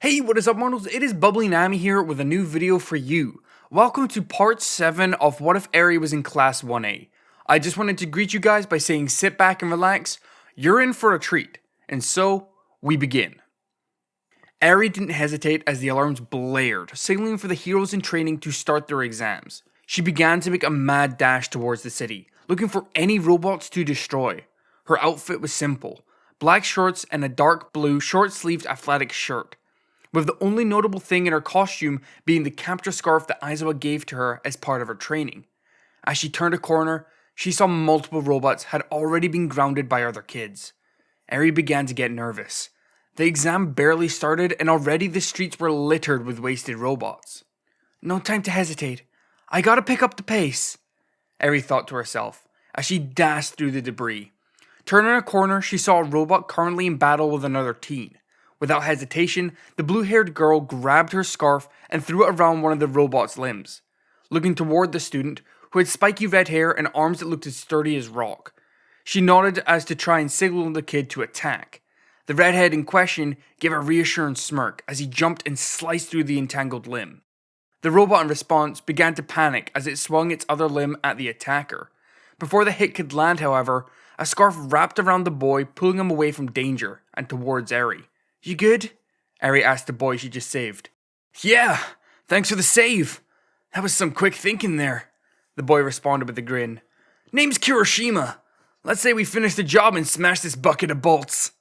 Hey, what is up, mortals? It is BubblyNami here with a new video for you. Welcome to part 7 of What If Eri Was in Class 1A. I just wanted to greet you guys by saying sit back and relax. You're in for a treat. And so, we begin. Eri didn't hesitate as the alarms blared, signaling for the heroes in training to start their exams. She began to make a mad dash towards the city, looking for any robots to destroy. Her outfit was simple: black shorts and a dark blue short-sleeved athletic shirt, with the only notable thing in her costume being the capture scarf that Aizawa gave to her as part of her training. As she turned a corner, she saw multiple robots had already been grounded by other kids. Eri began to get nervous. The exam barely started and already the streets were littered with wasted robots. No time to hesitate. I gotta pick up the pace, Eri thought to herself as she dashed through the debris. Turning a corner, she saw a robot currently in battle with another teen. Without hesitation, the blue-haired girl grabbed her scarf and threw it around one of the robot's limbs. Looking toward the student, who had spiky red hair and arms that looked as sturdy as rock, she nodded as to try and signal the kid to attack. The redhead in question gave a reassuring smirk as he jumped and sliced through the entangled limb. The robot in response began to panic as it swung its other limb at the attacker. Before the hit could land, however, a scarf wrapped around the boy, pulling him away from danger and towards Eri. You good? Eri asked the boy she just saved. Yeah, thanks for the save. That was some quick thinking there, the boy responded with a grin. Name's Kirishima. Let's say we finish the job and smash this bucket of bolts.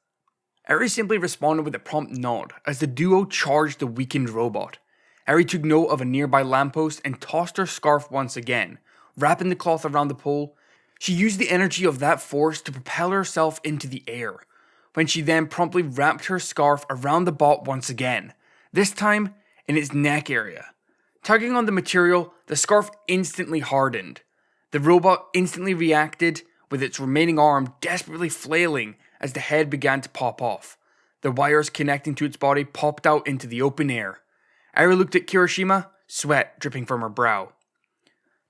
Eri simply responded with a prompt nod as the duo charged the weakened robot. Eri took note of a nearby lamppost and tossed her scarf once again, wrapping the cloth around the pole. She used the energy of that force to propel herself into the air, when she then promptly wrapped her scarf around the bot once again, this time in its neck area. Tugging on the material, the scarf instantly hardened. The robot instantly reacted, with its remaining arm desperately flailing as the head began to pop off. The wires connecting to its body popped out into the open air. Eri looked at Kirishima, sweat dripping from her brow.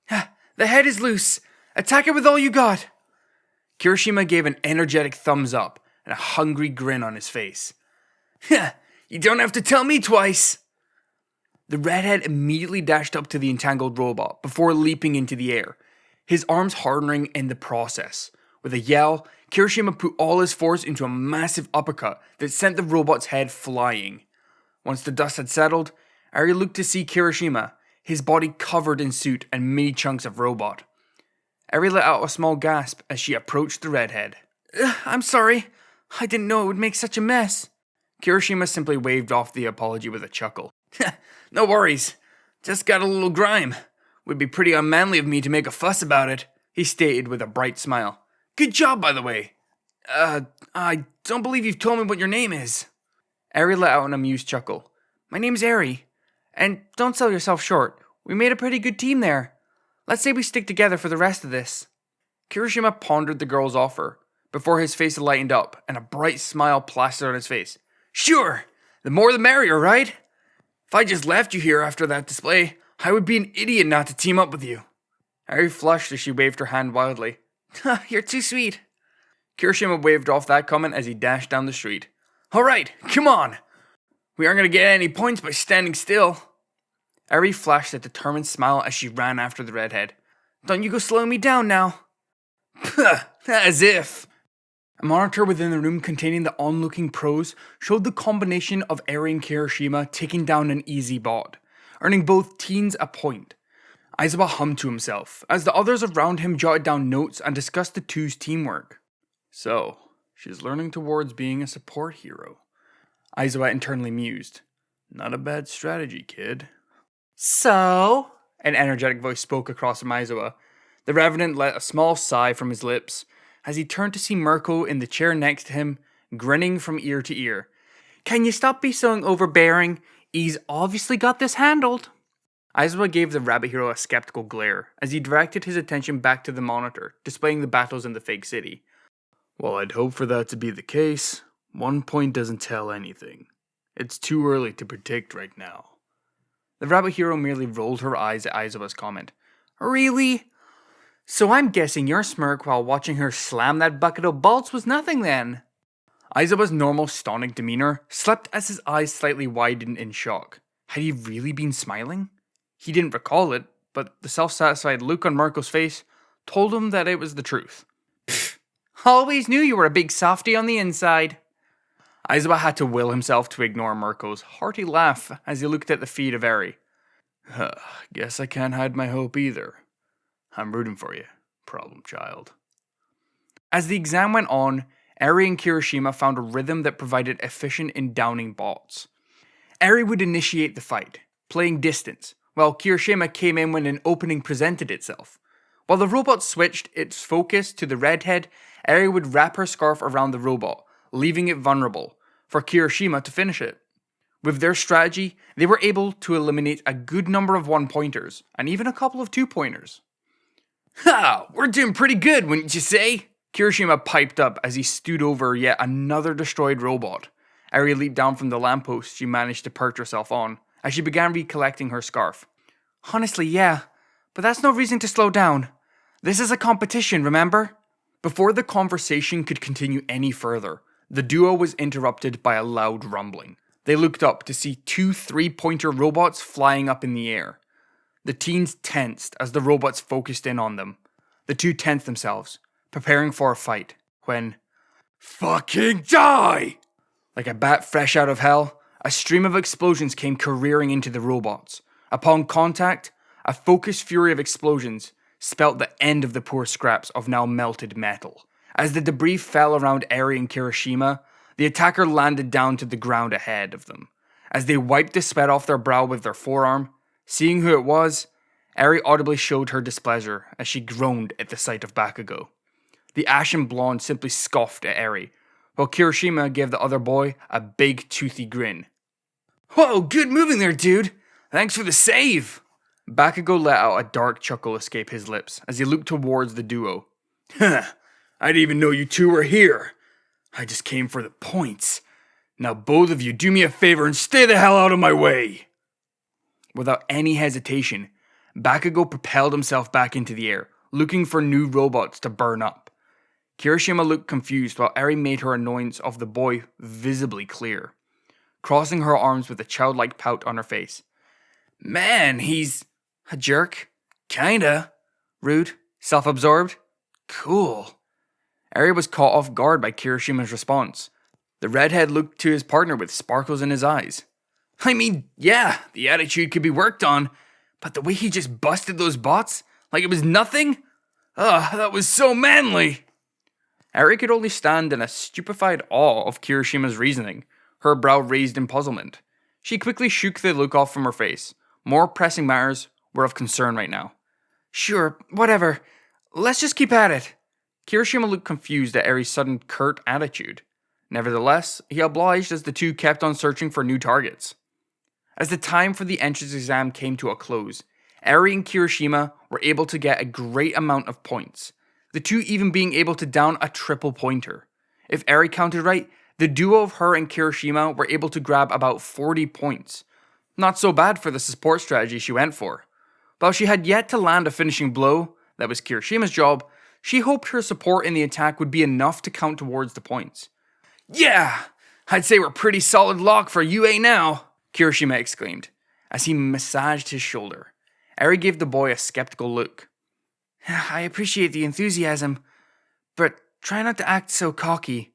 The head is loose! Attack it with all you got! Kirishima gave an energetic thumbs up, and a hungry grin on his face. You don't have to tell me twice! The redhead immediately dashed up to the entangled robot before leaping into the air, his arms hardening in the process. With a yell, Kirishima put all his force into a massive uppercut that sent the robot's head flying. Once the dust had settled, Eri looked to see Kirishima, his body covered in soot and many chunks of robot. Eri let out a small gasp as she approached the redhead. I'm sorry. I didn't know it would make such a mess. Kirishima simply waved off the apology with a chuckle. No worries. Just got a little grime. Would be pretty unmanly of me to make a fuss about it, he stated with a bright smile. Good job, by the way. I don't believe you've told me what your name is. Eri let out an amused chuckle. My name's Eri. And don't sell yourself short. We made a pretty good team there. Let's say we stick together for the rest of this. Kirishima pondered the girl's offer, before his face lightened up and a bright smile plastered on his face. Sure, the more the merrier, right? If I just left you here after that display, I would be an idiot not to team up with you. Eri flushed as she waved her hand wildly. You're too sweet. Kirishima waved off that comment as he dashed down the street. Alright, come on. We aren't going to get any points by standing still. Eri flashed a determined smile as she ran after the redhead. Don't you go slowing me down now. As if. A monitor within the room containing the onlooking pros showed the combination of Eri and Kirishima taking down an easy bot, earning both teens a point. Aizawa hummed to himself, as the others around him jotted down notes and discussed the two's teamwork. So, she's learning towards being a support hero. Aizawa internally mused. Not a bad strategy, kid. So? An energetic voice spoke across from Aizawa. The Revenant let a small sigh from his lips, as he turned to see Mirko in the chair next to him, grinning from ear to ear. Can you stop being so overbearing? He's obviously got this handled. Aizawa gave the rabbit hero a skeptical glare, as he directed his attention back to the monitor, displaying the battles in the fake city. Well, I'd hope for that to be the case. 1 point doesn't tell anything. It's too early to predict right now. The rabbit hero merely rolled her eyes at Aizawa's comment. Really? So I'm guessing your smirk while watching her slam that bucket of bolts was nothing then. Aizawa's normal stonic demeanor slipped as his eyes slightly widened in shock. Had he really been smiling? He didn't recall it, but the self-satisfied look on Mirko's face told him that it was the truth. Pfft, always knew you were a big softy on the inside. Aizawa had to will himself to ignore Mirko's hearty laugh as he looked at the feet of Eri. Guess I can't hide my hope either. I'm rooting for you, problem child. As the exam went on, Eri and Kirishima found a rhythm that provided efficient in downing bots. Eri would initiate the fight, playing distance, while Kirishima came in when an opening presented itself. While the robot switched its focus to the redhead, Eri would wrap her scarf around the robot, leaving it vulnerable, for Kirishima to finish it. With their strategy, they were able to eliminate a good number of one-pointers, and even a couple of two-pointers. Ha! We're doing pretty good, wouldn't you say? Kirishima piped up as he stood over yet another destroyed robot. Eri leaped down from the lamppost she managed to perch herself on, as she began recollecting her scarf. Honestly, yeah, but that's no reason to slow down. This is a competition, remember? Before the conversation could continue any further, the duo was interrupted by a loud rumbling. They looked up to see two three-pointer robots flying up in the air. The teens tensed as the robots focused in on them. The two tensed themselves, preparing for a fight, when... Fucking die! Like a bat fresh out of hell, a stream of explosions came careering into the robots. Upon contact, a focused fury of explosions spelt the end of the poor scraps of now melted metal. As the debris fell around Eri and Kirishima, the attacker landed down to the ground ahead of them. As they wiped the sweat off their brow with their forearm, seeing who it was, Eri audibly showed her displeasure as she groaned at the sight of Bakugo. The ashen blonde simply scoffed at Eri, while Kirishima gave the other boy a big toothy grin. Whoa, good moving there, dude! Thanks for the save! Bakugo let out a dark chuckle escape his lips as he looked towards the duo. Huh, I didn't even know you two were here. I just came for the points. Now both of you do me a favor and stay the hell out of my way! Without any hesitation, Bakugo propelled himself back into the air, looking for new robots to burn up. Kirishima looked confused while Eri made her annoyance of the boy visibly clear, crossing her arms with a childlike pout on her face. Man, he's a jerk. Kinda. Rude. Self-absorbed. Cool. Eri was caught off guard by Kirishima's response. The redhead looked to his partner with sparkles in his eyes. I mean, yeah, the attitude could be worked on, but the way he just busted those bots, like it was nothing? Ugh, that was so manly! Eri could only stand in a stupefied awe of Kirishima's reasoning, her brow raised in puzzlement. She quickly shook the look off from her face. More pressing matters were of concern right now. Sure, whatever. Let's just keep at it. Kirishima looked confused at Eri's sudden curt attitude. Nevertheless, he obliged as the two kept on searching for new targets. As the time for the entrance exam came to a close, Eri and Kirishima were able to get a great amount of points, the two even being able to down a triple pointer. If Eri counted right, the duo of her and Kirishima were able to grab about 40 points. Not so bad for the support strategy she went for. While she had yet to land a finishing blow, that was Kirishima's job, she hoped her support in the attack would be enough to count towards the points. Yeah, I'd say we're pretty solid lock for UA now, Kirishima exclaimed, as he massaged his shoulder. Eri gave the boy a skeptical look. I appreciate the enthusiasm, but try not to act so cocky.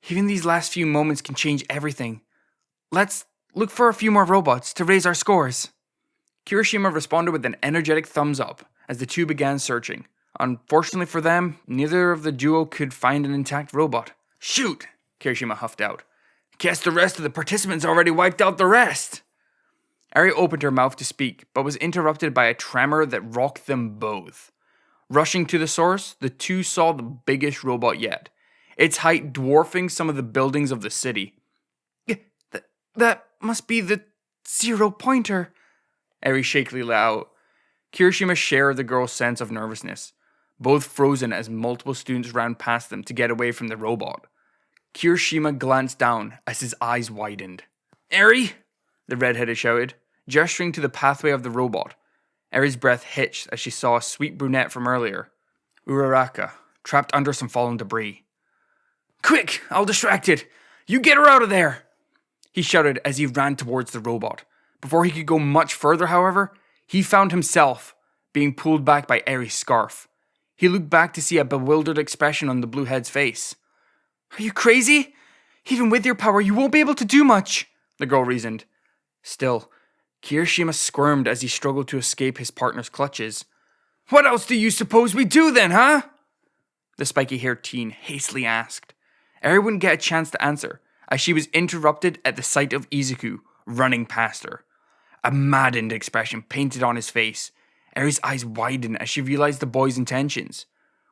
Even these last few moments can change everything. Let's look for a few more robots to raise our scores. Kirishima responded with an energetic thumbs up as the two began searching. Unfortunately for them, neither of the duo could find an intact robot. Shoot, Kirishima huffed out. Guess the rest of the participants already wiped out the rest. Eri opened her mouth to speak, but was interrupted by a tremor that rocked them both. Rushing to the source, the two saw the biggest robot yet, its height dwarfing some of the buildings of the city. That must be the 0-pointer, Eri shakily let out. Kirishima shared the girl's sense of nervousness, both frozen as multiple students ran past them to get away from the robot. Kirishima glanced down as his eyes widened. Eri, the redheaded shouted, gesturing to the pathway of the robot. Eri's breath hitched as she saw a sweet brunette from earlier, Uraraka, trapped under some fallen debris. Quick, I'll distract it. You get her out of there, he shouted as he ran towards the robot. Before he could go much further, however, he found himself being pulled back by Eri's scarf. He looked back to see a bewildered expression on the bluehead's face. Are you crazy? Even with your power, you won't be able to do much, the girl reasoned. Still, Kirishima squirmed as he struggled to escape his partner's clutches. What else do you suppose we do then, huh? The spiky-haired teen hastily asked. Eri wouldn't get a chance to answer, as she was interrupted at the sight of Izuku running past her. A maddened expression painted on his face. Eri's eyes widened as she realized the boy's intentions.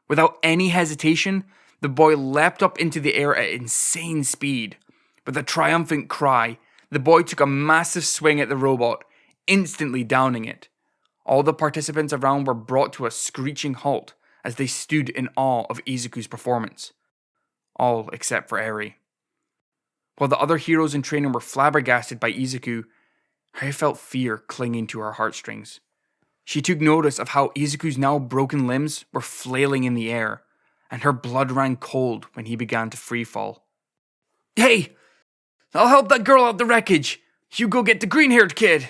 Without any hesitation, the boy leapt up into the air at insane speed. With a triumphant cry, the boy took a massive swing at the robot, instantly downing it. All the participants around were brought to a screeching halt as they stood in awe of Izuku's performance. All except for Eri. While the other heroes in training were flabbergasted by Izuku, Eri felt fear clinging to her heartstrings. She took notice of how Izuku's now broken limbs were flailing in the air, and her blood ran cold when he began to freefall. Hey! I'll help that girl out the wreckage! You go get the green-haired kid!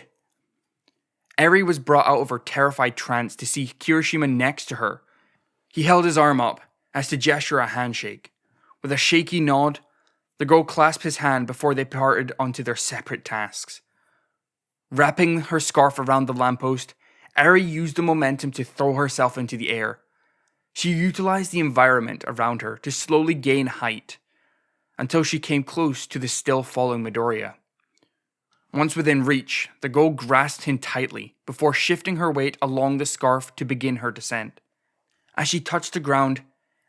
Eri was brought out of her terrified trance to see Kirishima next to her. He held his arm up, as to gesture a handshake. With a shaky nod, the girl clasped his hand before they parted onto their separate tasks. Wrapping her scarf around the lamppost, Eri used the momentum to throw herself into the air. She utilized the environment around her to slowly gain height, until she came close to the still falling Midoriya. Once within reach, the girl grasped him tightly before shifting her weight along the scarf to begin her descent. As she touched the ground,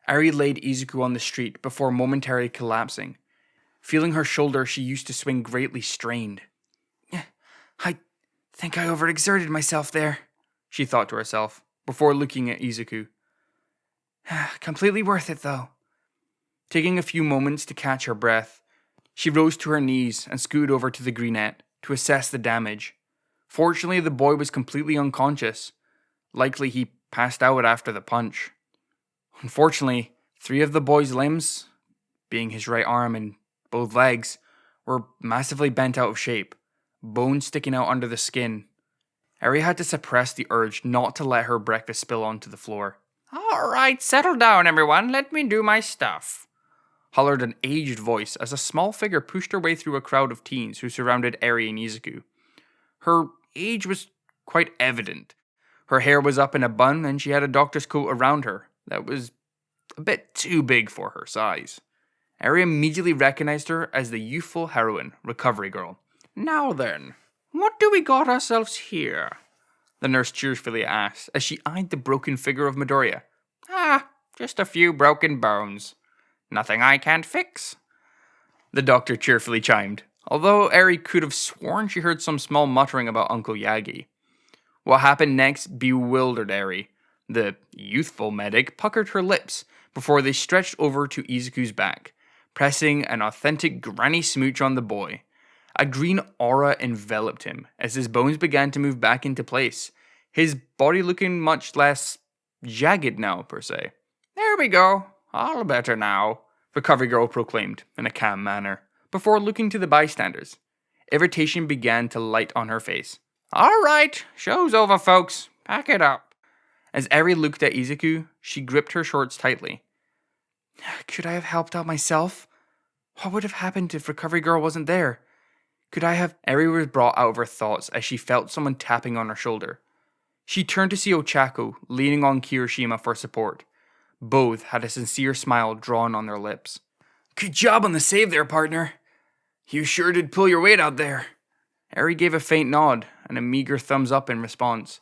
Eri laid Izuku on the street before momentarily collapsing. Feeling her shoulder she used to swing greatly strained. I think I overexerted myself there, she thought to herself, before looking at Izuku. Completely worth it, though. Taking a few moments to catch her breath, she rose to her knees and scooted over to the greenette to assess the damage. Fortunately, the boy was completely unconscious. Likely he passed out after the punch. Unfortunately, 3 of the boy's limbs, being his right arm and both legs, were massively bent out of shape, bones sticking out under the skin. Eri had to suppress the urge not to let her breakfast spill onto the floor. Alright, settle down everyone, let me do my stuff, hollered an aged voice as a small figure pushed her way through a crowd of teens who surrounded Eri and Izuku. Her age was quite evident. Her hair was up in a bun and she had a doctor's coat around her that was a bit too big for her size. Eri immediately recognized her as the youthful heroine, Recovery Girl. Now then, what do we got ourselves here? The nurse cheerfully asked as she eyed the broken figure of Midoriya. Just a few broken bones. Nothing I can't fix. The doctor cheerfully chimed, although Eri could have sworn she heard some small muttering about Uncle Yagi. What happened next bewildered Eri. The youthful medic puckered her lips before they stretched over to Izuku's back, pressing an authentic granny smooch on the boy. A green aura enveloped him as his bones began to move back into place, his body looking much less jagged now, per se. There we go, all better now, Recovery Girl proclaimed in a calm manner, before looking to the bystanders. Irritation began to light on her face. Alright, show's over, folks. Pack it up. As Eri looked at Izuku, she gripped her shorts tightly. Could I have helped out myself? What would have happened if Recovery Girl wasn't there? Could I have... Eri was brought out of her thoughts as she felt someone tapping on her shoulder. She turned to see Ochako leaning on Kirishima for support. Both had a sincere smile drawn on their lips. Good job on the save there, partner. You sure did pull your weight out there. Eri gave a faint nod and a meager thumbs up in response.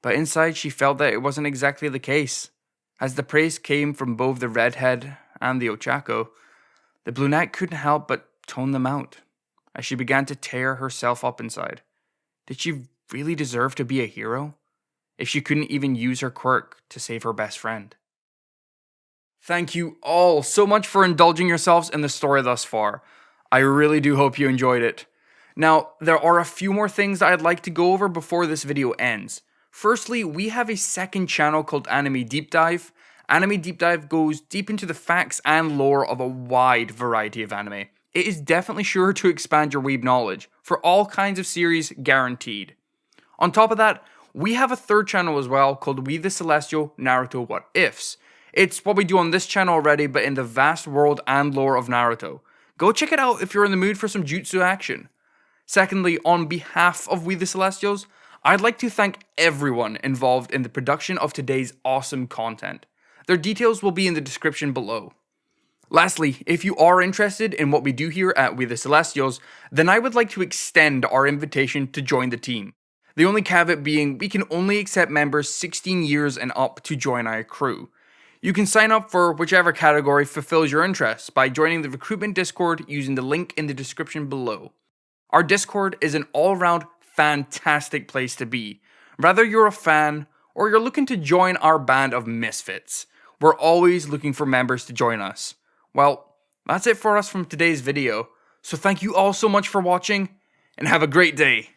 But inside she felt that it wasn't exactly the case. As the praise came from both the redhead and the Ochako, the brunette couldn't help but tone them out, as she began to tear herself up inside. Did she really deserve to be a hero, if she couldn't even use her quirk to save her best friend? Thank you all so much for indulging yourselves in the story thus far. I really do hope you enjoyed it. Now, there are a few more things I'd like to go over before this video ends. Firstly, we have a second channel called Anime Deep Dive, Anime Deep Dive goes deep into the facts and lore of a wide variety of anime. It is definitely sure to expand your weeb knowledge, for all kinds of series guaranteed. On top of that, we have a third channel as well called We the Celestial Naruto What Ifs. It's what we do on this channel already, but in the vast world and lore of Naruto. Go check it out if you're in the mood for some jutsu action. Secondly, on behalf of We the Celestials, I'd like to thank everyone involved in the production of today's awesome content. Their details will be in the description below. Lastly, if you are interested in what we do here at We the Celestials, then I would like to extend our invitation to join the team. The only caveat being we can only accept members 16 years and up to join our crew. You can sign up for whichever category fulfills your interests by joining the recruitment Discord using the link in the description below. Our Discord is an all-round fantastic place to be. Whether you're a fan or you're looking to join our band of misfits, we're always looking for members to join us. Well, that's it for us from today's video, so thank you all so much for watching, and have a great day.